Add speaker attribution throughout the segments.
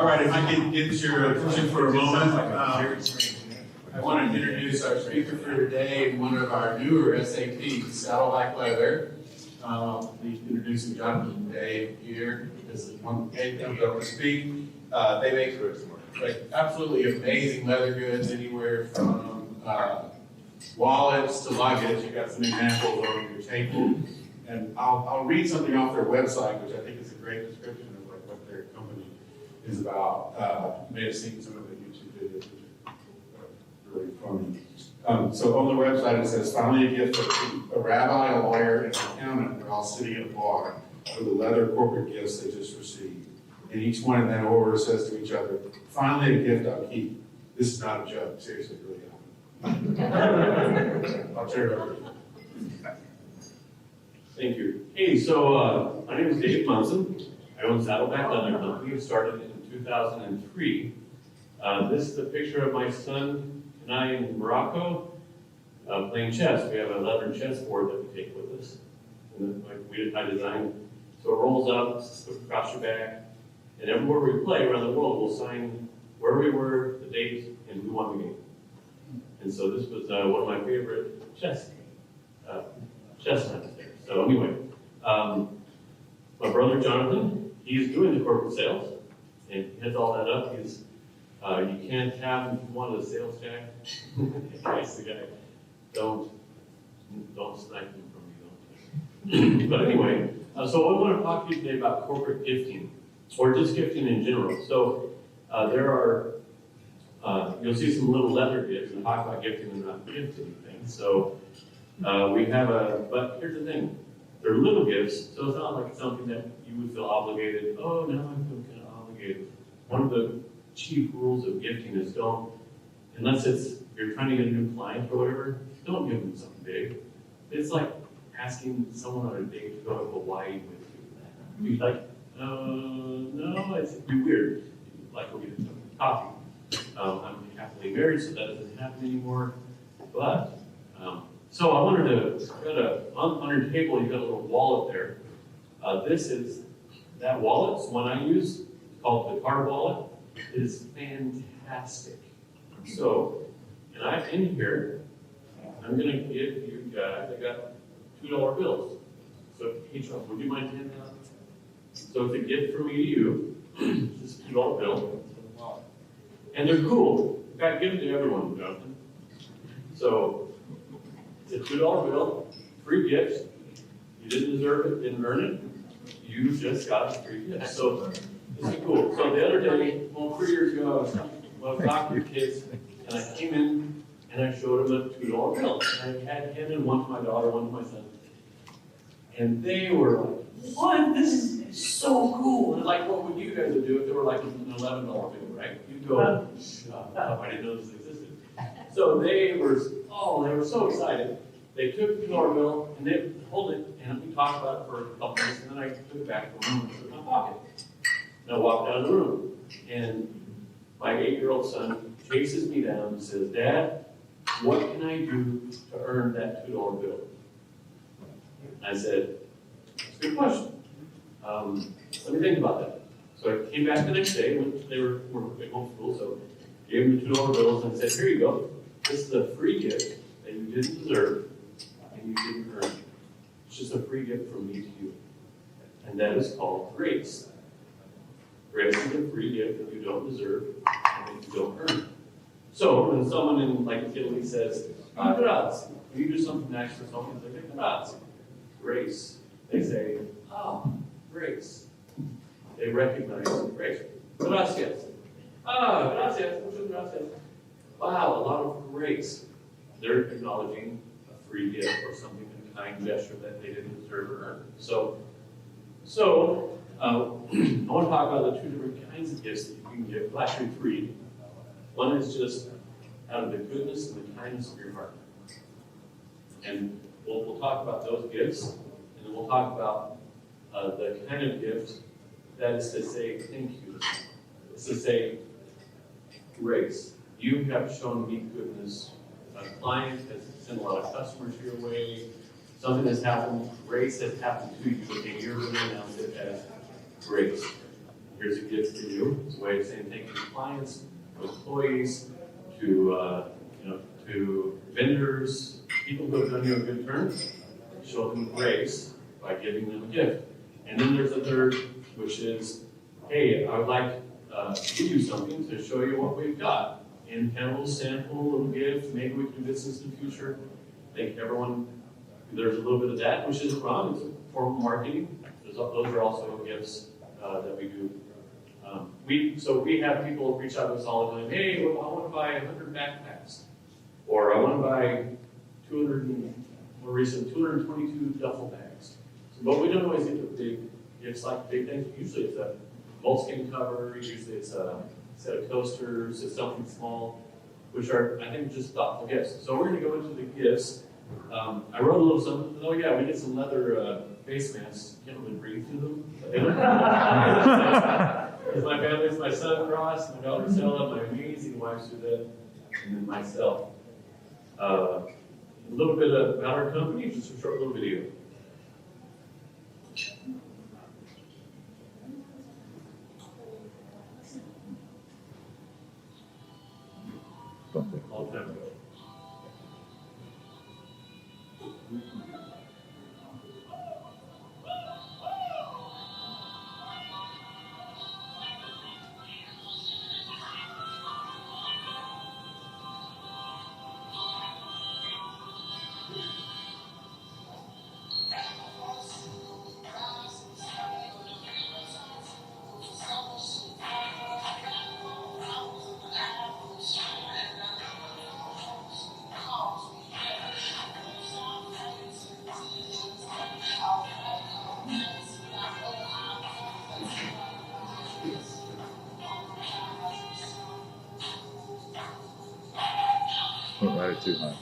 Speaker 1: All right, if I can get your attention for a moment, I want to introduce our speaker for today, one of our newer SAPs, Saddleback Leather. Introducing Jonathan Day here. This is one day comes up to speak. They make absolutely amazing leather goods, anywhere from wallets to luggage. You got some examples on your table, and I'll read something off their website, which I think is a great description of what their company is about. You may have seen some of the YouTube videos, which are really funny. So on the website it says, finally a gift for a rabbi, a lawyer, and an accountant. They're all sitting at a bar for the leather corporate gifts they just received. And each one in that order says to each other, finally a gift I'll keep. This is not a joke, seriously, really happened. I'll turn it over to you.
Speaker 2: Thank you. Hey, so my name is Dave Monson. I own Saddleback Leather Company. We started in 2003. This is a picture of my son and I in Morocco playing chess. We have a leather chessboard that we take with us. And I designed, so it rolls up, across your back, and everywhere we play around the world, we'll sign where we were, the date, and who won the game. And so this was one of my favorite chess times there. So anyway, my brother Jonathan, he's doing the corporate sales, and he has all that up. He's you can't have him if you want a sales jack. Nice the guy. Don't snipe him from me, But anyway, so I want to talk to you today about corporate gifting, or just gifting in general. So there are, you'll see some little leather gifts and talk about gifting and not gifting things. So we have but here's the thing, they're little gifts, so it's not like something that you would feel obligated. Oh, now I feel kind of obligated. One of the chief rules of gifting is unless you're trying to get a new client or whatever, don't give them something big. It's like asking someone on a date to go to Hawaii with you. You're like, no, it'd be weird. Like, we'll get some coffee. I'm happily married, so that doesn't happen anymore. But, so I wanted to, on your table, you've got a little wallet there. That wallet is one I use. It's called the card wallet. It is fantastic. So, and in here, I'm going to give you guys, I got $2 bills. So, hey, Charles, would you mind handing that out? So it's a gift from me to you. This is a $2 bill. And they're cool. In fact, give them to everyone, Jonathan. So, it's a $2 bill, free gift. You didn't deserve it, didn't earn it. You just got a free gift. So, this is cool. So the other day, 3 years ago, I was talking to kids, and I came in and I showed them a $2 bill. And I had handed one to my daughter, one to my son. And they were like, what? This is so cool. And like, what would you guys do if they were like an $11 bill, right? You'd go, shut up, I didn't know this existed. So they were so excited. They took the $2 bill and they hold it, and we talked about it for a couple minutes, and then I took it back to the room and put it in my pocket. And I walked out of the room, and my 8-year-old son chases me down and says, Dad, what can I do to earn that $2 bill? And I said, that's a good question. Let me think about that. So I came back the next day when they were at home school, so gave them the $2 bills and said, here you go. This is a free gift that you didn't deserve and you didn't earn. It's just a free gift from me to you. And that is called grace. Grace is a free gift that you don't deserve and that you don't earn. So when someone in like Italy says, grazie, when you do something nice for someone, they say, grazie. Grace. They say, grace. They recognize grace. Gracias. Gracias. Muchas gracias. Wow, a lot of grace. They're acknowledging a free gift or something, a kind gesture that they didn't deserve or earn. So I want to talk about the two different kinds of gifts that you can give. Well, actually, three. One is just out of the goodness and the kindness of your heart. And we'll talk about those gifts, and then we'll talk about the kind of gift that is to say thank you. It's to say grace. You have shown me goodness. A client has sent a lot of customers your way. Something has happened. Grace has happened to you, and you're going to announce it as grace. here's a gift for you. It's a way of saying thank you to clients, to employees, to to vendors, people who have done you a good turn. Show them grace by giving them a gift. And then there's a third, which is, hey, I would like to give you something to show you what we've got. And kind of a little sample, a little gift. Maybe we can do business in the future. I think everyone, there's a little bit of that, which isn't wrong. It's a form of marketing. Those are also gifts that we do. We have people reach out to us all the time. Hey, well, I want to buy 100 backpacks, or I want to buy 222 duffel bags. But we don't always get the big gifts like big things. Usually it's a moleskin cover. Usually it's a set of coasters. It's something small, which are, I think, just thoughtful gifts. So we're going to go into the gifts. I wrote a little something. Oh yeah, we did some leather face masks. You can't really breathe through them. Because my family's my son Ross, my daughter Stella, my amazing wife Suzette, and then myself. A little bit about our company, just a short little video. Long time ago.
Speaker 3: Don't write it too high.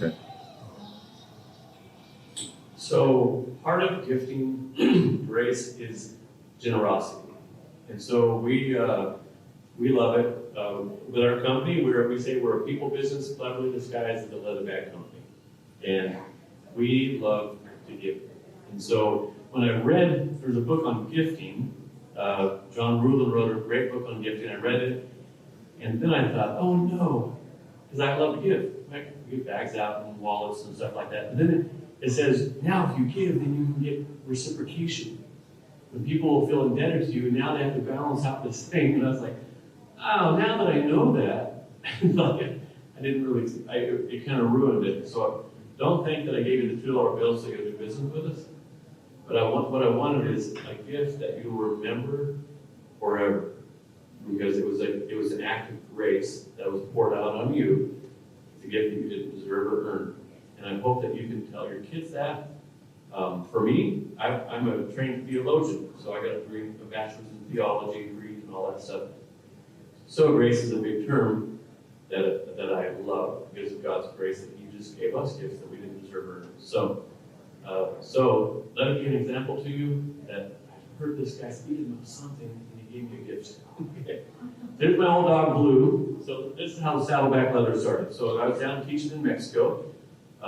Speaker 3: Okay.
Speaker 2: So part of gifting grace is generosity, and so we love it. With our company, we say we're a people business cleverly disguised as a leather bag company, and we love to give. And so when I read, there's a book on gifting. John Rulin wrote a great book on gifting. I read it, and then I thought, oh no, because I love to give. I give bags out and wallets and stuff like that. And then it says, now if you give, then you can get reciprocation. When people feel indebted to you, now they have to balance out this thing. And I was like, oh, now that I know that, I didn't really, it kind of ruined it. So don't think that I gave you the $2 bills so you do business with us. But what I wanted is a gift that you will remember forever. Because it was an act of grace that was poured out on you. It's a gift that you didn't deserve or earn. And I hope that you can tell your kids that. For me, I'm a trained theologian, so I got a bachelor's in theology, Greek, and all that stuff. So grace is a big term that I love because of God's grace that He just gave us gifts that we didn't deserve or earn. So let me give an example to you that I heard this guy speaking about something and he gave me a gift. Okay. There's my old dog Blue. So this is how the Saddleback leather started. So I was down teaching in Mexico,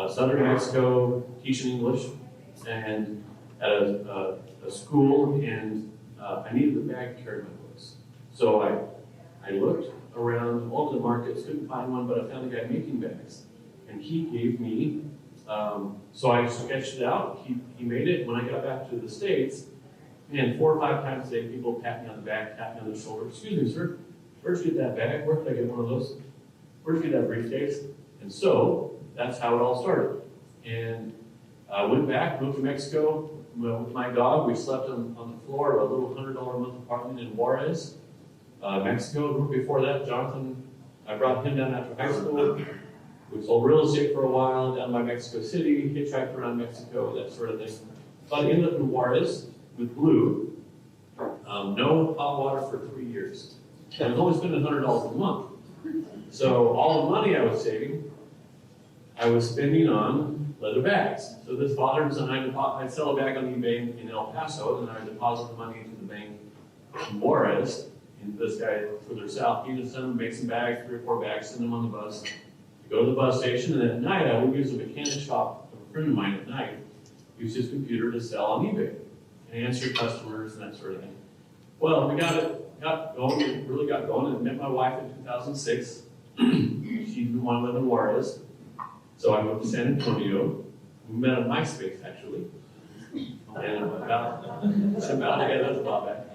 Speaker 2: southern Mexico, teaching English, and at a school, and I needed a bag to carry my books. So I looked around all the markets, couldn't find one, but I found a guy making bags. And he gave me, so I sketched it out. He made it. When I got back to the States, and 4 or 5 times a day, people tap me on the back, tap me on the shoulder. Excuse me, sir, where'd you get that bag? Where did I get one of those? Where'd you get that briefcase? And so that's how it all started. And I went back, moved to Mexico with my dog. We slept on the floor of a little $100 a month apartment in Juarez, Mexico. Before that, Jonathan, I brought him down after high school. We sold real estate for a while down by Mexico City, hitchhiked around Mexico, that sort of thing. But I ended up in Juarez with Blue. No hot water for 3 years. I was only spending $100 a month. So all the money I was saving, I was spending on leather bags. So this father and son, I'd sell a bag on eBay in El Paso, and I'd deposit the money into the bank in Juarez. And this guy further south, he just sent them, make some bags, 3 or 4 bags, send them on the bus. Go to the bus station, and at night I would use a mechanic shop of a friend of mine at night, use his computer to sell on eBay and answer customers and that sort of thing. Well, we got going, really got going, and met my wife in 2006. She didn't want to live in Juarez, so I moved to San Antonio. We met on MySpace, actually. And that's a while back.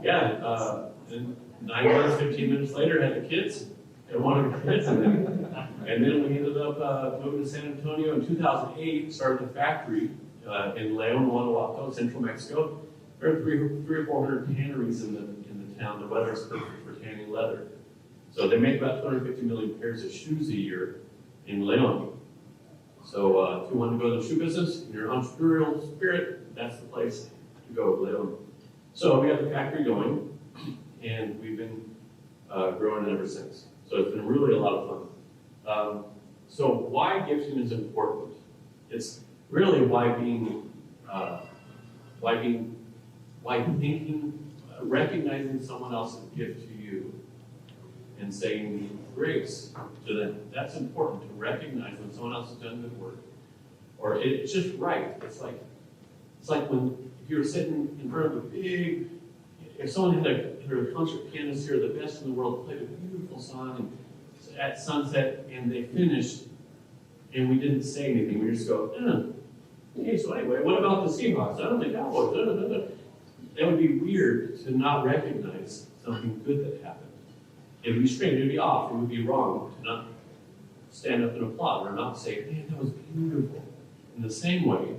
Speaker 2: Yeah, and 9 months, 15 minutes later, had the kids, and one of the kids, and then we ended up moving to San Antonio in 2008, started a factory in León, Guanajuato, central Mexico. There are 300 or 400 tanneries in the town. The weather's perfect for tanning leather. So they make about 250 million pairs of shoes a year in León. So if you want to go to the shoe business, in your entrepreneurial spirit, that's the place to go, León. So we got the factory going, and we've been growing ever since. So it's been really a lot of fun. So why gifting is important? It's really why thinking, recognizing someone else's gift to you and saying grace to them. That's important, to recognize when someone else has done good work. Or it's just right. It's like when if you're sitting in front of a big, if someone had a concert pianist here, the best in the world, played a beautiful song at sunset, and they finished, and we didn't say anything. We just go, okay, so anyway, what about the Seahawks? I don't think that was. That would be weird to not recognize something good that happened. It would be strange, it would be off, it would be wrong to not stand up and applaud or not say, man, that was beautiful. In the same way,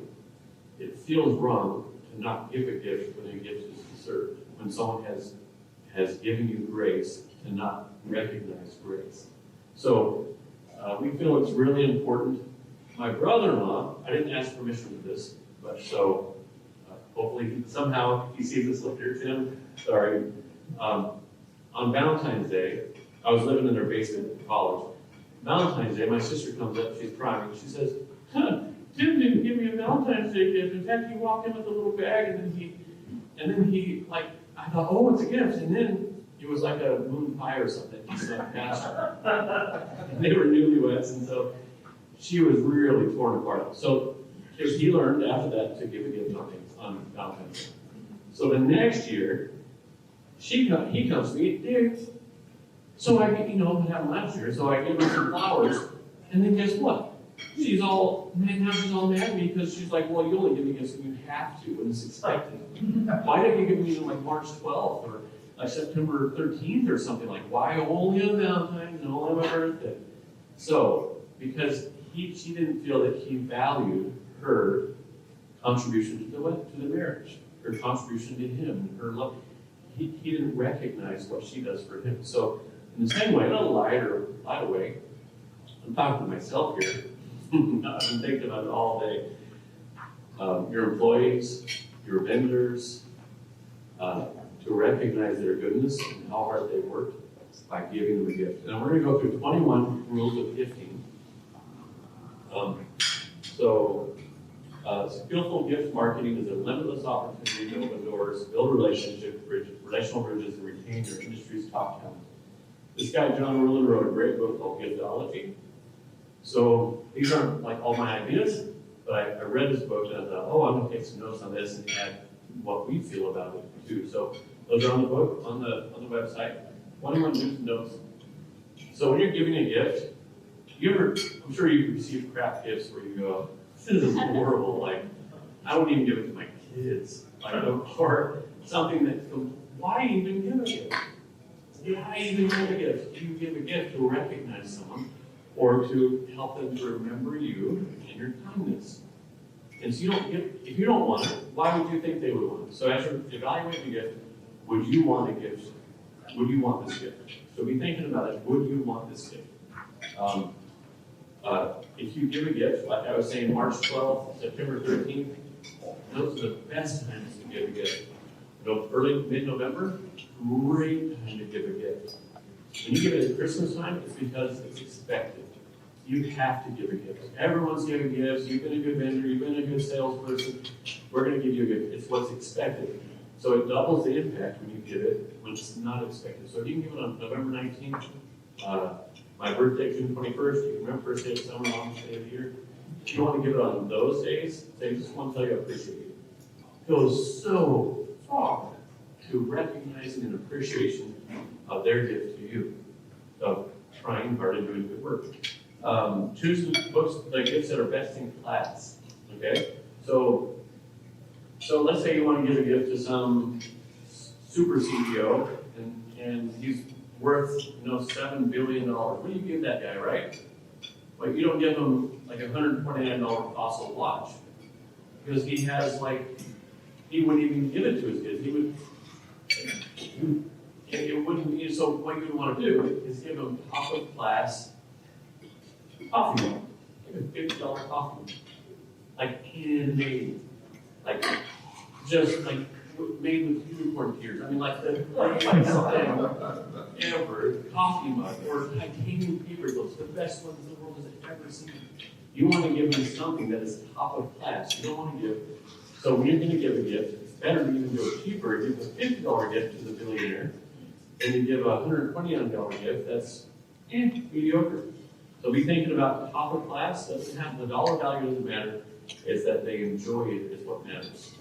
Speaker 2: it feels wrong to not give a gift when a gift is deserved. When someone has given you grace, to not recognize grace. So we feel it's really important. My brother-in-law, I didn't ask permission for this, but so hopefully somehow he sees this later, Tim, sorry. On Valentine's Day, I was living in their basement in college. Valentine's Day, my sister comes up, she's crying, she says, Tim didn't give me a Valentine's Day gift. In fact, he walked in with a little bag, and then he like, I thought, oh, it's a gift, and then it was like a moon pie or something. He snuck past her. They were newlyweds, and so she was really torn apart. So he learned after that to give a gift on Valentine's Day. So the next year, he comes to me, dude. So I get, have lunch here, so I give her some flowers, and then guess what? Now she's all mad at me because she's like, well, you only give me gifts when you have to, when it's expected. Why didn't you give me like March 12th or like September 13th or something? Like, why only on Valentine's and only on my birthday? So, because she didn't feel that he valued her contribution to the marriage, her contribution to him, her love. He didn't recognize what she does for him. So, in the same way, not lied away. I'm talking to myself here. I've been thinking about it all day. Your employees, your vendors, to recognize their goodness and how hard they worked by giving them a gift. And we're going to go through 21 rules of gifting. Skillful gift marketing is a limitless opportunity to open doors, build relational bridges, and retain your industry's top talent. This guy, John Ruhlin, wrote a great book called Giftology. So these aren't like all my ideas, but I read this book and I thought, oh, I'm going to take some notes on this and add what we feel about it too. So those are on the book, on the website. 21 do's and don'ts. So when you're giving a gift, I'm sure you've received crap gifts where you go, this is horrible. Like, I wouldn't even give it to my kids. Or something that, why even give a gift? Why even give a gift? You give a gift to recognize someone, or to help them to remember you and your kindness. And so if you don't want it, why would you think they would want it? So as you're evaluating a gift, would you want a gift? Would you want this gift? So be thinking about it, would you want this gift? If you give a gift, like I was saying, March 12th, September 13th, those are the best times to give a gift. Early, mid-November, great time to give a gift. When you give it at Christmas time, it's because it's expected. You have to give a gift. Everyone's giving gifts. You've been a good vendor. You've been a good salesperson. We're going to give you a gift. It's what's expected. So it doubles the impact when you give it when it's not expected. So if you can give it on November 19th, my birthday, June 21st, you can remember first day of summer, longest day of the year. If you want to give it on those days, say, just want to tell you I appreciate you. It goes so far to recognizing an appreciation of their gift to you, of trying hard and doing good work. Choose the gifts that are best in class. Okay, so let's say you want to give a gift to some super CEO, and he's worth $7 billion. What do you give that guy, right? Well, you don't give him like a $129 fossil watch, because he has he wouldn't even give it to his kids. It wouldn't be. So what you would want to do is give him top of class coffee mug. Give him $50 coffee mug, like handmade, just made with unicorn tears. I mean, like the nicest thing ever. Coffee mug or titanium paper clips, the best ones the world has ever seen. You want to give him something that is top of class. You don't want to give. So when you're going to give a gift, it's better to even go cheaper. Give a $50 gift to the billionaire, and you give a $129 gift that's mediocre. So be thinking about top of class. Doesn't have the dollar value doesn't matter. It's that they enjoy it is what matters.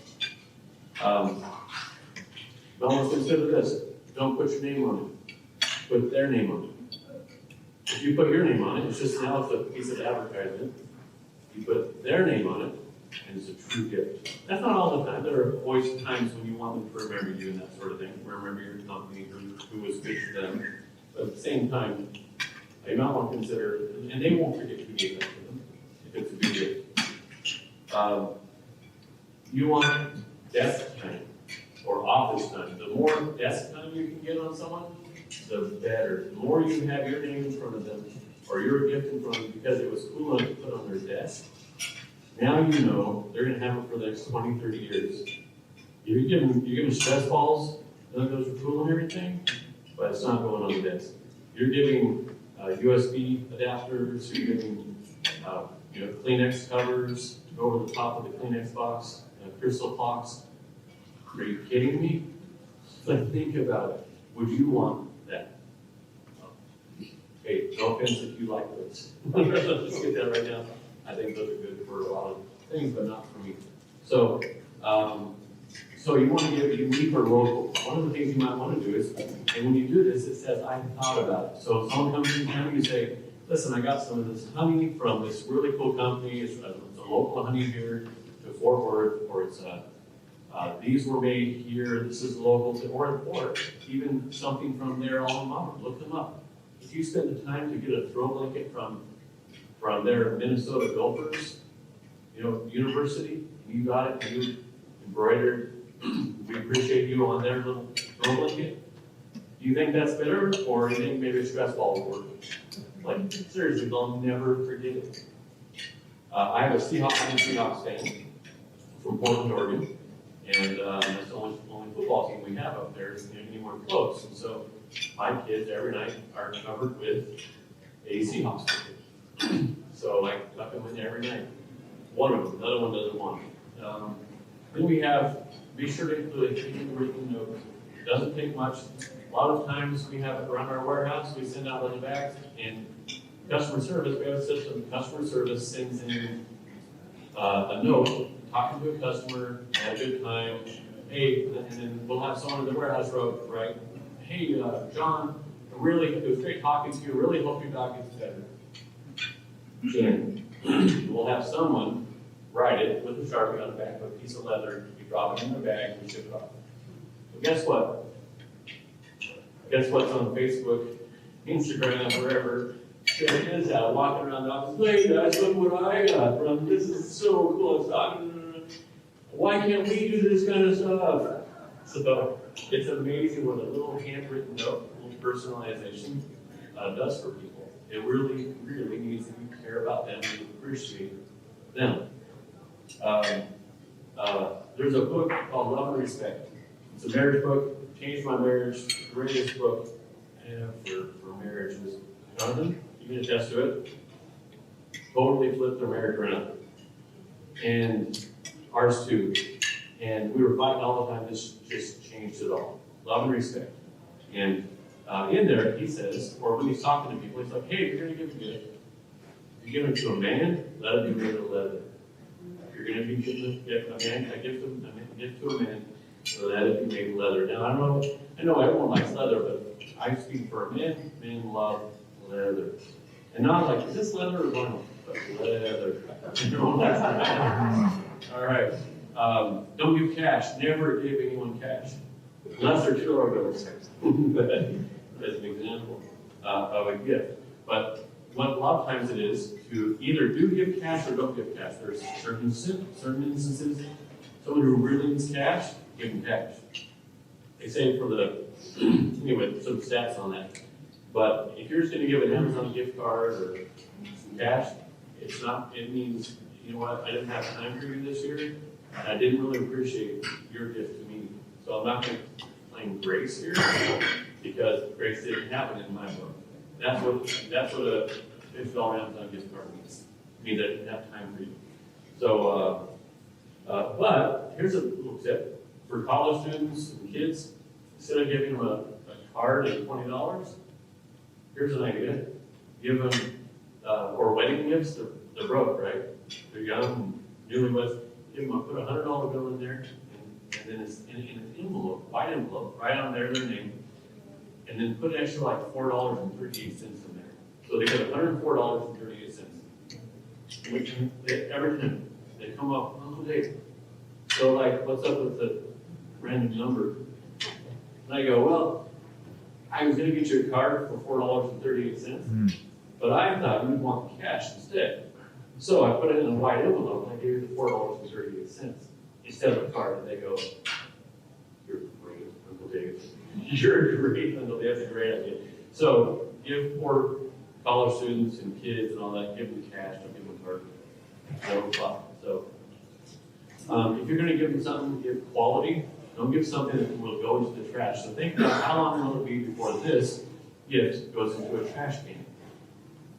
Speaker 2: Let's consider this. Don't put your name on it. Put their name on it. If you put your name on it, it's just now it's a piece of advertisement. You put their name on it, and it's a true gift. That's not all the time. There are always times when you want them to remember you and that sort of thing. Remember your company, who was good to them. But at the same time, you might want to consider, and they won't forget who gave that to them if it's a good gift. You want desk time or office time. The more desk time you can get on someone, the better. The more you have your name in front of them or your gift in front of them because it was cool enough to put on their desk, now you know they're going to have it for the next 20, 30 years. You give them stress balls, those are cool and everything, but it's not going on the desk. You're giving USB adapters, you're giving Kleenex covers to go over the top of the Kleenex box, crystal clocks. Are you kidding me? Think about it. Would you want that? Okay, no offense if you like those. Let's get that right now. I think those are good for a lot of things, but not for me. So, so you want to give unique or local. One of the things you might want to do is, and when you do this, it says, I thought about it. So if someone comes in town, you say, listen, I got some of this honey from this really cool company. It's a local honey here to Fort Worth, or it's these were made here, this is local, or even something from their alma mater. Look them up. If you spend the time to get a throw blanket from their Minnesota Gophers, university, you got it, you embroidered, we appreciate you on their little throw blanket. Do you think that's better, or do you think maybe a stress ball would work? Seriously, they'll never forget it. I have a Seahawks fan from Portland, Oregon. And that's the only football team we have up there anywhere close. And so my kids every night are covered with a Seahawks blanket. So I tuck them in every night. One of them, the other one doesn't want it. Then we have, be sure to include a handwritten note. It doesn't take much. A lot of times we have it around our warehouse, we send out little bags, and customer service, we have a system, customer service sends in a note, talking to a customer, had a good time, hey, and then we'll have someone in the warehouse right? Hey, John, it was great talking to you, really hope your dog gets better. Then we'll have someone write it with a Sharpie on the back of a piece of leather, we drop it in the bag, we ship it off. But guess what? Guess what's on Facebook, Instagram, wherever? There it is, walking around the office, hey guys, look what I got from, this is so cool, it's talking, why can't we do this kind of stuff? So it's amazing what a little handwritten note, a little personalization does for people. It really, really means that you care about them, you appreciate them. There's a book called Love and Respect. It's a marriage book, changed my marriage, greatest book for marriage was Jonathan. You can attest to it. Totally flipped their marriage around. And ours too. And we were fighting all the time, this just changed it all. Love and respect. And in there, he says, or when he's talking to people, he's like, hey, if you're going to give a gift, if you give it to a man, let it be made of leather. If you're going to be giving a gift to a man, let it be made of leather. Now, I know everyone likes leather, but I speak for men. Men love leather. And not like, is this leather or vinyl? But leather. All right. Don't give cash. Never give anyone cash. Unless they're $2 bills. As an example of a gift. But what a lot of times it is to either do give cash or don't give cash. There's certain instances, someone who really needs cash, give them cash. They say for the, anyway, some stats on that. But if you're just going to give an Amazon gift card or some cash, it's not, it means, you know what, I didn't have time for you this year, and I didn't really appreciate your gift to me. So I'm not going to claim grace here, because grace didn't happen in my book. That's what a $50 Amazon gift card means. It means I didn't have time for you. So, but here's a little tip. For college students and kids, instead of giving them a card and $20, here's an idea. Give them, or wedding gifts, they're broke, right? They're young, newlyweds. Give them put a $100 bill in there, and then it's in an envelope, white envelope, right on there, their name, and then put an extra like $4.38 in there. So they get $104.38. Which every time they come up, oh, Dave. So like, what's up with the random number? And I go, well, I was going to get you a card for $4.38, but I thought you'd want cash instead. So I put it in a white envelope and I gave you the $4.38 instead of a card. And they go, you're great, Uncle Dave. You're great, Uncle Dave. That's a great idea. So give for college students and kids and all that, give them cash, don't give them a card. No problem. So if you're going to give them something, give quality. Don't give something that will go into the trash. So think about how long will it be before this gift goes into a trash can.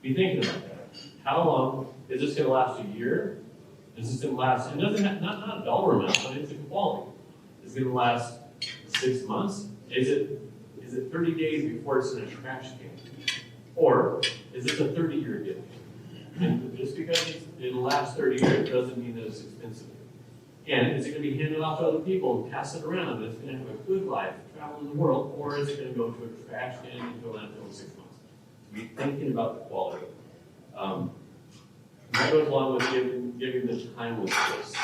Speaker 2: Be thinking about that. How long is this going to last? A year? Is this going to last? It doesn't have, not a dollar amount, but it's a quality. Is it going to last 6 months? Is it 30 days before it's in a trash can? Or is this a 30-year gift? And just because it'll last 30 years doesn't mean that it's expensive. And is it going to be handed off to other people and pass it around and it's going to have a good life, travel in the world, or is it going to go to a trash can and go landfill in 6 months? Be thinking about the quality. That goes along with giving the timeless gifts.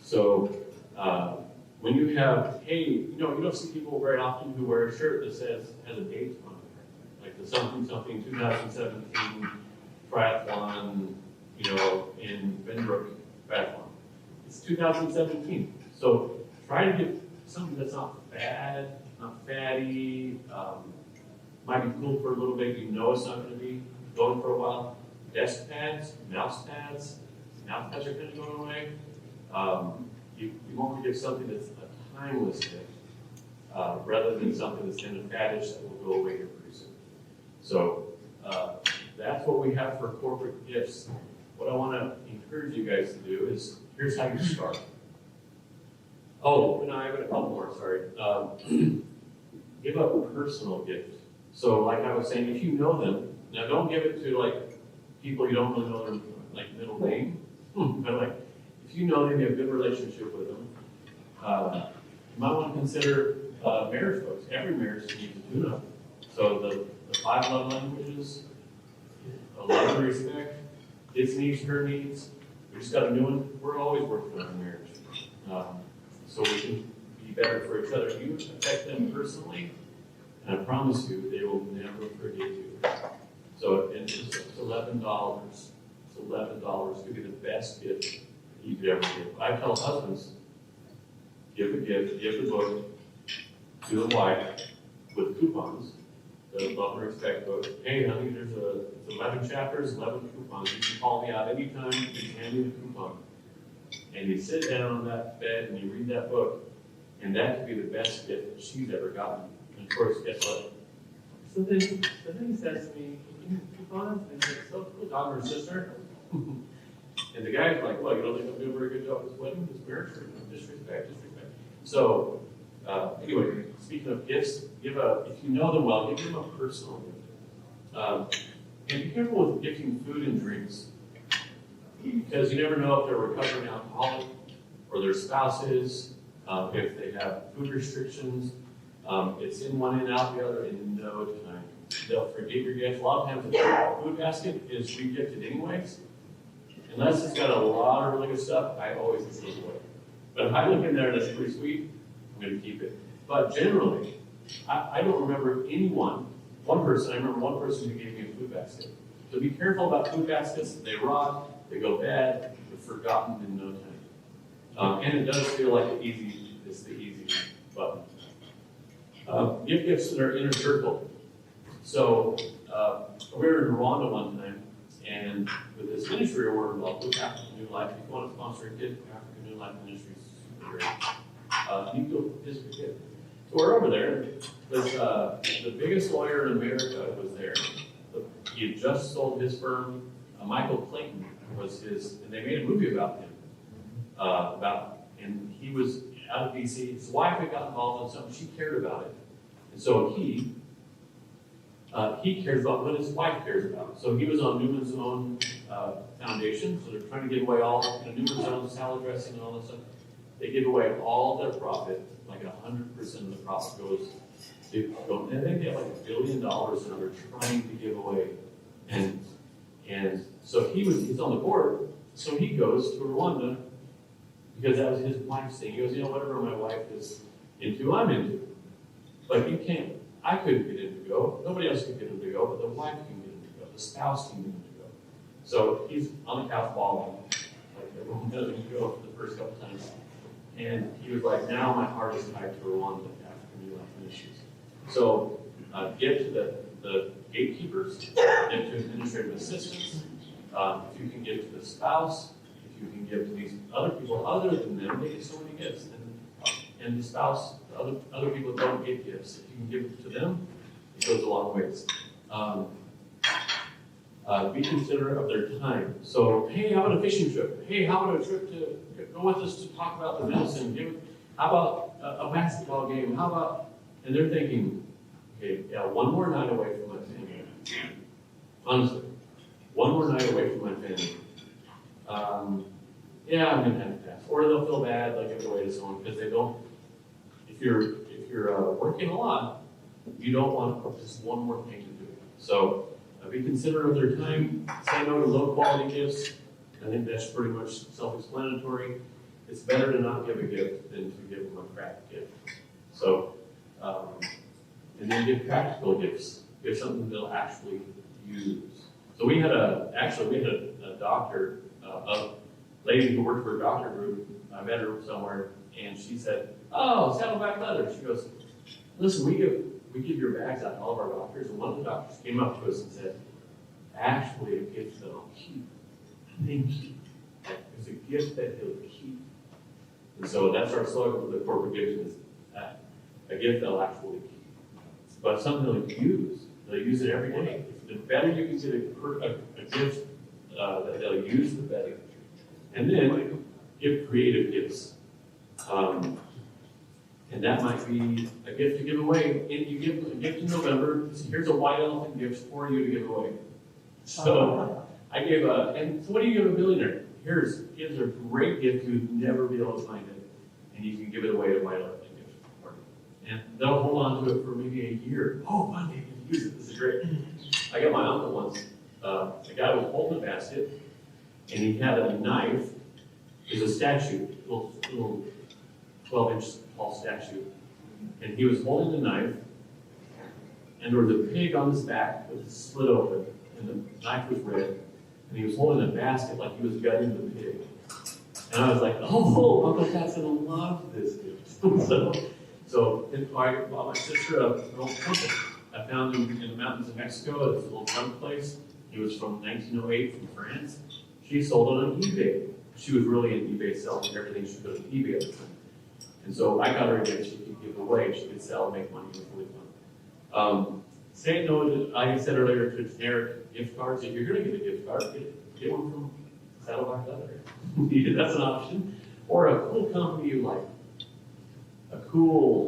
Speaker 2: So when you have, hey, you don't see people very often who wear a shirt that has a date on it, like the something 2017 triathlon, in Benbrook triathlon. It's 2017. So try to get something that's not bad, not fatty, might be cool for a little bit, it's not going to be going for a while. Desk pads, mouse pads are kind of going away. You want to give something that's a timeless gift, rather than something that's kind of faddish that will go away here pretty soon. So that's what we have for corporate gifts. What I want to encourage you guys to do is, here's how you start. Oh, no, I got a couple more, sorry. Give a personal gift. So like I was saying, if you know them, now don't give it to like people you don't really know their like middle name, but like if you know them, you have a good relationship with them, you might want to consider marriage books. Every marriage needs a tune-up. So the 5 love languages, a love and respect, its needs, her needs. We just got a new one. We're always working on our marriage, so we can be better for each other. You affect them personally, and I promise you, they will never forget you. So it's $11. It's $11 could be the best gift you could ever give. I tell husbands, give a gift, give the book to the wife with coupons, the Love and Respect book. Hey, honey, it's 11 chapters, 11 coupons. You can call me out anytime, you can hand me the coupon. And you sit down on that bed and you read that book, and that could be the best gift that she's ever gotten. And of course, guess what? So then he says to me, coupons? And I said, so cool, I'm her sister. And the guy's like, well, you don't think I'm doing a very good job with this wedding, this marriage, or disrespect. So, anyway, speaking of gifts, if you know them well, give them a personal gift. And be careful with gifting food and drinks, because you never know if they're recovering alcoholic or their spouse is, if they have food restrictions. It's in one and out the other in no time. They'll forget your gift. A lot of times the food basket is re-gifted anyways. Unless it's got a lot of really good stuff, I always give it away. But if I look in there and it's pretty sweet, I'm going to keep it. But generally, I don't remember I remember one person who gave me a food basket. So be careful about food baskets. They rot, they go bad, they're forgotten in no time. And it does feel like it's the easy button. Gift gifts that are inner circle. So we were in Rwanda one time, and with this ministry we're involved with African New Life. If you want to sponsor a kid, African New Life Ministry is super great. You can go participate. So we're over there. The biggest lawyer in America was there. He had just sold his firm. Michael Clayton was his, and they made a movie about him. And he was out of DC. His wife had got involved in something. She cared about it. And so he cares about what his wife cares about. So he was on Newman's Own Foundation. So they're trying to give away all, Newman's Own salad dressing and all that stuff. They give away all their profit, like 100% of the profit goes to, and they get like $1 billion now they're trying to give away. And so he's on the board, so he goes to Rwanda because that was his wife's thing. He goes, whatever my wife is into, I'm into. But you can't, I couldn't get him to go. Nobody else could get him to go, but the wife can get him to go. The spouse can get him to go. So he's on the couch bawling, like everyone doesn't go for the first couple times. And he was like, now my heart is tied to Rwanda, African New Life Ministries. So give to the gatekeepers, give to administrative assistants. If you can give to the spouse, if you can give to these other people other than them, they get so many gifts. And the spouse, other people don't get gifts. If you can give to them, it goes a long ways. Be considerate of their time. So, hey, how about a fishing trip? Hey, how about a trip to go with us to talk about the medicine? How about a basketball game? How about, and they're thinking, okay, yeah, one more night away from my family. Honestly, one more night away from my family. Yeah, I'm gonna have to pass. Or they'll feel bad, like give it away to someone because they don't. If you're working a lot, you don't want just one more thing to do. So be considerate of their time. Say no to low quality gifts. I think that's pretty much self-explanatory. It's better to not give a gift than to give them a crap gift. So, and then give practical gifts. Give something they'll actually use. So we had a doctor, a lady who worked for a doctor group. I met her somewhere, and she said, "Oh, Saddleback leather." She goes, "Listen, we give your bags out to all of our doctors." And one of the doctors came up to us and said, "Actually, a gift that I'll keep. Thank you. It's a gift that he'll keep." And so that's our slogan for the corporate giving is a gift they'll actually keep. But something they'll use. They'll use it every day. The better you can get a gift that they'll use, the better. And then give creative gifts. And that might be a gift to give away. And you give a gift in November. Here's a white elephant gift for you to give away. So I gave and so what do you give a billionaire? Here's a great gift you'd never be able to find it. And you can give it away to white elephant gift party. And they'll hold on to it for maybe a year. Oh, one day you can use it. This is great. I got my uncle once. The guy was holding a basket, and he had a knife. It was a statue, little 12-inch tall statue. And he was holding the knife, and there was a pig on his back with it split open. and the knife was red, and he was holding a basket like he was gutting the pig. And I was like, oh, Uncle Pat's gonna love this gift. so I bought my sister an old trumpet. I found him in the mountains of Mexico. It's a little trumpet place. He was from 1908 from France. She sold it on eBay. She was really in eBay selling everything she could on eBay at the time. And so I got her a gift she could give away, she could sell, make money. It was really fun. Say no to, like I said earlier, to generic gift cards. If you're going to get a gift card, get one from Saddleback Leather. That's an option. Or a cool company you like.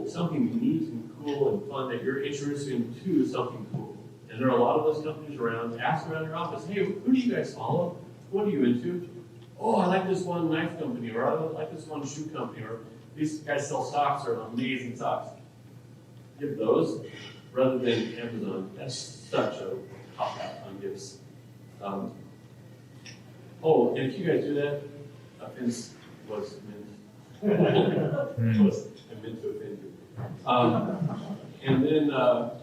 Speaker 2: Something unique and cool and fun that you're interested in too, something cool. And there are a lot of those companies around. Ask around your office, hey, who do you guys follow? What are you into? Oh, I like this one knife company, or I like this one shoe company, or these guys sell socks, or amazing socks. Give those rather than Amazon. That's such a cop out on gifts. And if you guys do that, offense was meant. I meant to offend you.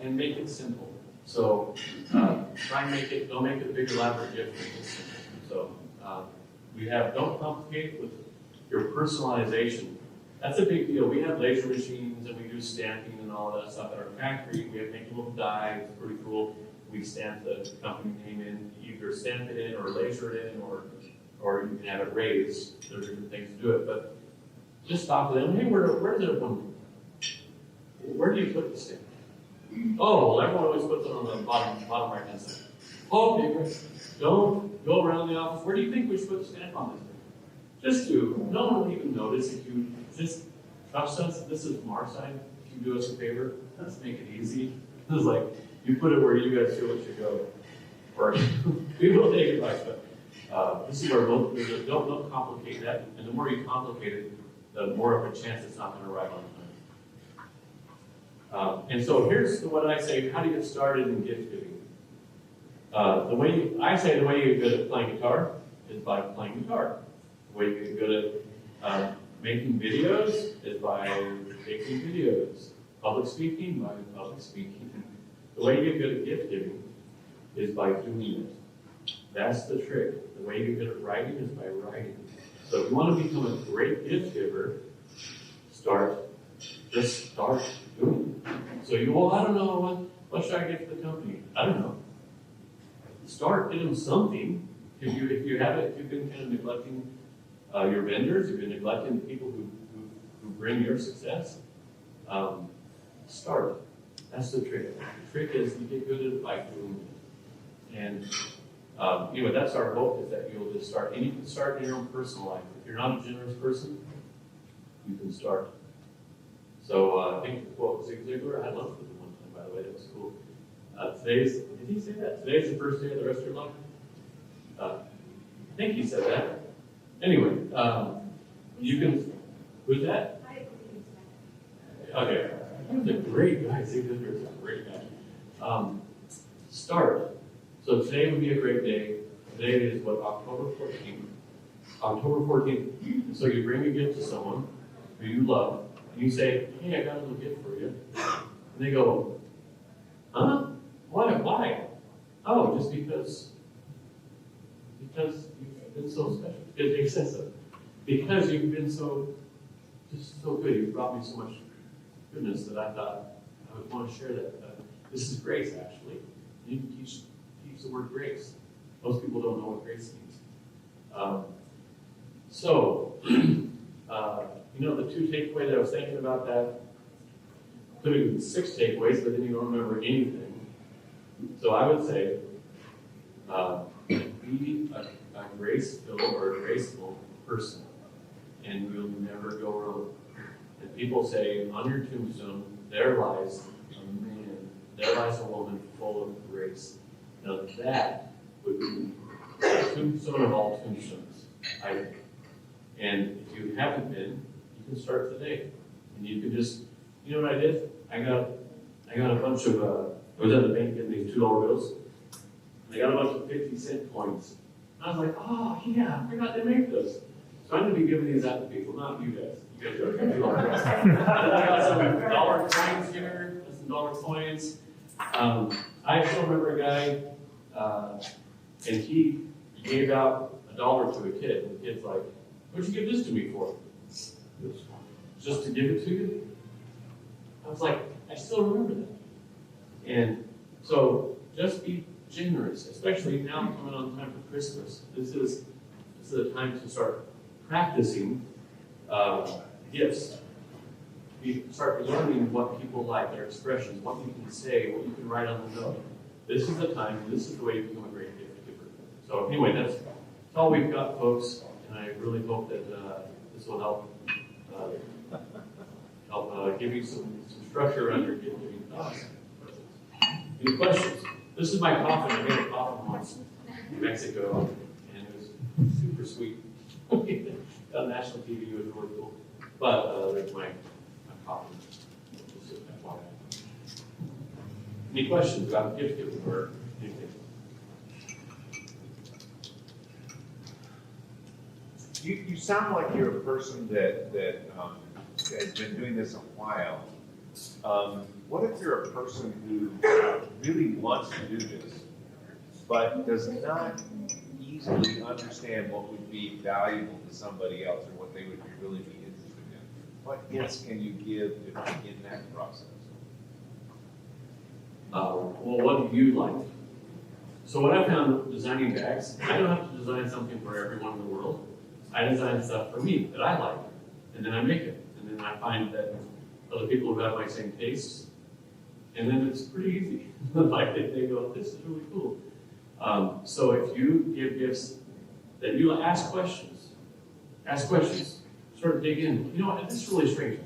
Speaker 2: And make it simple. So try and don't make it a big elaborate gift. Make it simple. So don't complicate with your personalization. That's a big deal. We have laser machines and we do stamping and all of that stuff at our factory. We have make a little die, it's pretty cool. We stamp the company name in, either stamp it in or laser it in, or you can have it raised. There are different things to do it. But just talk to them. Hey, where do you put the stamp? Oh, well, everyone always puts it on the bottom right hand side. Oh, okay, great. Don't go around the office. Where do you think we should put the stamp on this thing? No one will even notice if you just trust us. This is from our side. If you do us a favor, let's make it easy. It's like you put it where you guys feel it should go. Or we will take advice, but this is where don't complicate that. And the more you complicate it, the more of a chance it's not going to arrive on time. And so here's what I say: how do you get started in gift giving? The way you get good at playing guitar is by playing guitar. The way you get good at making videos is by making videos. Public speaking by public speaking. The way you get good at gift giving is by doing it. That's the trick. The way you get good at writing is by writing. So if you want to become a great gift giver, just start doing it. So I don't know, what should I get for the company? I don't know. Start, give them something. If you've been kind of neglecting your vendors, you've been neglecting the people who bring your success, start. That's the trick. The trick is you get good at it by doing it. And that's our hope, is that you'll just start. And you can start in your own personal life. If you're not a generous person, you can start. So I think the quote was Zig Ziglar. I had lunch with him one time, by the way. That was cool. Did he say that? Today's the first day of the rest of your life? I think he said that. Anyway, you can. Who's that? Okay. He was a great guy. Zig Ziglar is a great guy. Start. So today would be a great day. Today is October 14th. October 14th. So you bring a gift to someone who you love, and you say, hey, I got a little gift for you. And they go, huh? Why? Oh, just because you've been so special. It makes sense of it. Because you've been so good. You've brought me so much goodness that I thought I would want to share that. This is grace, actually. You can teach the word grace. Most people don't know what grace means. The 2 takeaways that I was thinking about that, could have been 6 takeaways, but then you don't remember anything. So I would say, be a grace-filled or a graceful person, and you'll never go wrong. And people say, on your tombstone, there lies a man, there lies a woman full of grace. Now that would be the tombstone of all tombstones, I think. And if you haven't been, you can start today. And you can just, you know what I did? I got a bunch of, I was at the bank getting these $2 bills. And I got a bunch of 50-cent coins. And I was like, oh yeah, I forgot they make those. So I'm going to be giving these out to people, not you guys. You guys are $2 bills. I got some dollar coins here, some dollar coins. I still remember a guy, and he gave out $1 to a kid, and the kid's like, "What'd you give this to me for?" "Just to give it to you?" I was like, I still remember that. And so just be generous, especially now coming on time for Christmas. This is the time to start practicing gifts. You start learning what people like, their expressions, what you can say, what you can write on the note. This is the time, this is the way you become a great gift giver. So anyway, that's all we've got, folks, and I really hope that this will help give you some structure around your gift giving thoughts. Any questions? This is my coffin. I made a coffin once in Mexico, and it was super sweet. On national TV, it was really cool. But there's my coffin. Any questions about gift giving or anything?
Speaker 3: You sound like you're a person that has been doing this a while. What if you're a person who really wants to do this, but does not easily understand what would be valuable to somebody else or what they would really be interested in? What hints can you give to begin that process?
Speaker 2: Well, what do you like? So what I found designing bags, I don't have to design something for everyone in the world. I design stuff for me that I like, and then I make it. And then I find that other people who have my same tastes, and then it's pretty easy. Like they go, "This is really cool." So if you give gifts that you ask questions, start to dig in. You know what, this is really strange.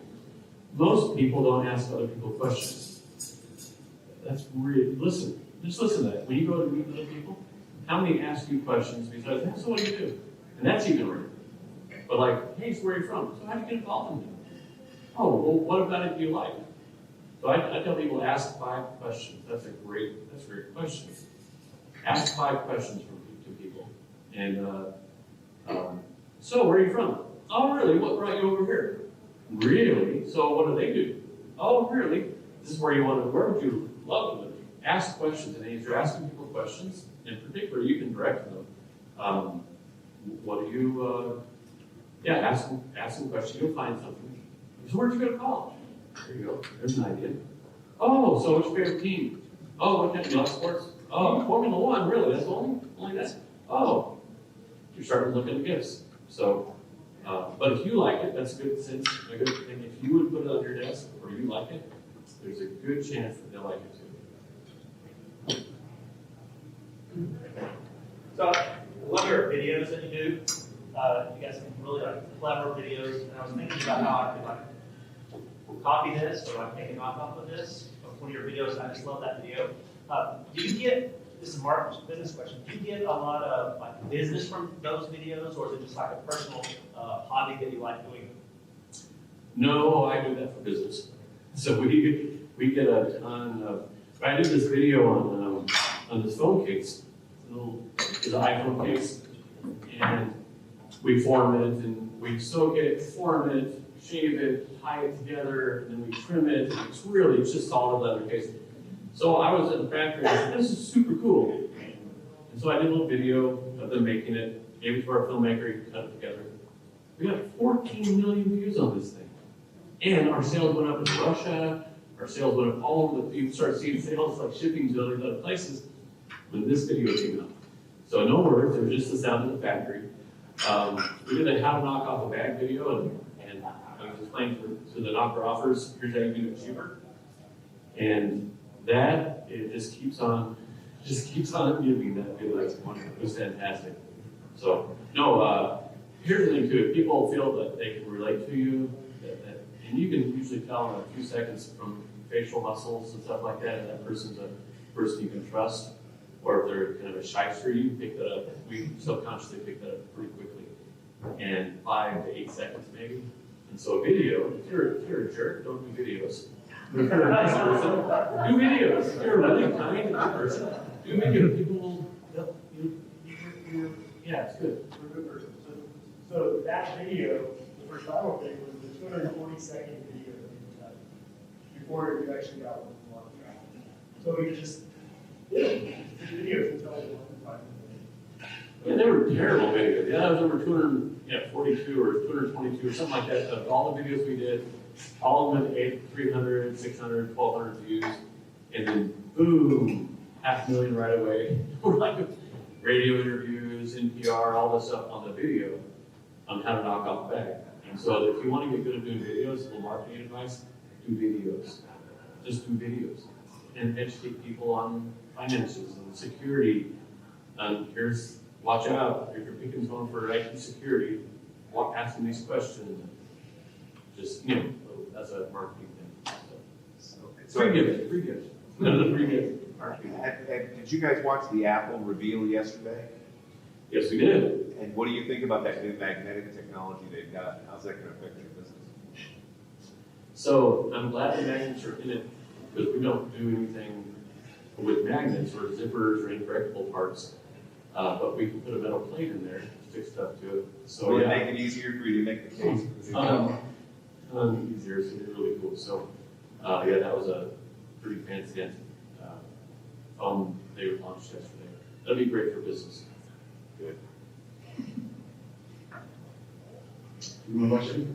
Speaker 2: Most people don't ask other people questions. That's really, just listen to that. When you go to meet other people, how many ask you questions besides, "Hey, so what do you do?" And that's even rare. But like, "Hey, so where are you from? So how do you get involved in it? Oh, well, what about it do you like?" So I tell people, ask 5 questions. That's a great question. Ask 5 questions to people. And so where are you from? "Oh, really? What brought you over here?" "Really? So what do they do?" "Oh, really? This is where would you love to live?" Ask questions, and as you're asking people questions, in particular, you can direct them. What do you, ask them questions, you'll find something. "So where'd you go to college?" There you go, there's an idea. "Oh, so what's your favorite team?" "Oh, what kind of sports?" "Oh, Formula 1, really? That's only that?" "Oh." You're starting to look at the gifts. So, but if you like it, that's a good thing. If you would put it on your desk, or you like it, there's a good chance that they'll like it too.
Speaker 4: So, I love your videos that you do. You guys have really clever videos, and I was thinking about how I could copy this or make a knockoff of this of one of your videos. I just love that video. Do you get, this is Mark's business question, do you get a lot of business from those videos, or is it just like a personal hobby that you like doing?
Speaker 2: No, I do that for business. So we get a ton of. I did this video on this phone case, it's an iPhone case, and we form it and we soak it, form it, shave it, tie it together, and then we trim it. And it's just solid leather case. So I was at the factory and I said, "This is super cool." And so I did a little video of them making it, gave it to our filmmaker, he cut it together. We got 14 million views on this thing. And our sales went up in Russia, our sales went up all over you start seeing sales like shipping to other places when this video came out. So no words, it was just the sound of the factory. We did a how to knock off a bag video, and I was explaining to the knocker offers, here's how you do it cheaper. And that, it just keeps on giving that video. It was fantastic. So, no, here's the thing too, if people feel that they can relate to you, and you can usually tell in a few seconds from facial muscles and stuff like that, if that person's a person you can trust, or if they're kind of a shyster, you can pick that up. We subconsciously pick that up pretty quickly. And 5 to 8 seconds maybe. And so a video, if you're a jerk, don't do videos. If you're a nice person, do videos. If you're a really kind person, do videos. People will, yeah, it's good.
Speaker 5: For a good person. So that video, the first viral thing, was the 240-second video that you cut before you actually got one on track. So we could just Videos until like 1
Speaker 2: Yeah, they were terrible videos. Yeah, it was over 242 or 222 or something like that. Of all the videos we did, all of them had 300, 600, 1,200 views. And then boom, 500,000 right away. We're like radio interviews, NPR, all this stuff on the video on how to knock off the bag. And so if you want to get good at doing videos, a little marketing advice, do videos. Just do videos. And educate people on finances and security. Watch out, if you're picking someone for IT security, ask them these questions. Just, that's a marketing thing. So, free gift. Free gift. Marketing.
Speaker 3: Did you guys watch the Apple reveal yesterday?
Speaker 2: Yes, we did.
Speaker 3: And what do you think about that new magnetic technology they've got? How's that going to affect your business?
Speaker 2: So I'm glad the magnets are in it because we don't do anything with magnets or zippers or incorrectable parts. But we can put a metal plate in there, stick stuff to it. So
Speaker 3: Will it
Speaker 2: yeah.
Speaker 3: make it easier for you to make the case?
Speaker 2: Easier, so they're really cool. So yeah, that was a pretty fancy phone they launched yesterday. That'd be great for business.
Speaker 3: Good.
Speaker 1: Any more questions?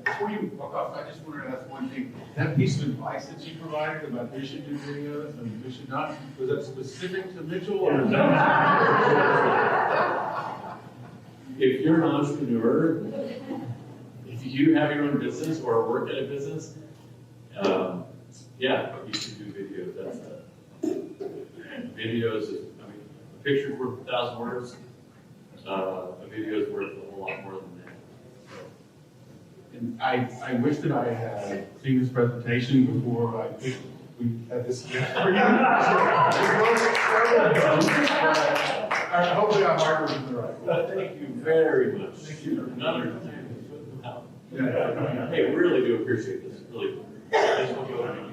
Speaker 1: Before you walk off, I just wanted to ask one thing. That piece of advice that you provided about we should do videos and we should not, was that specific to Mitchell or?
Speaker 2: If you're an entrepreneur, if you have your own business or work at a business, yeah, you should do videos. Videos is, a picture's worth 1,000 words. A video is worth a whole lot more than that.
Speaker 1: And I wish that I had seen this presentation before we had this gift for you. Hopefully I'm marking it right.
Speaker 2: Well, thank you very much.
Speaker 1: Thank you.
Speaker 2: Another time to put them out.
Speaker 1: Yeah.
Speaker 2: Hey, we really do appreciate this, really. That's what you want to do.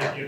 Speaker 5: Thank you.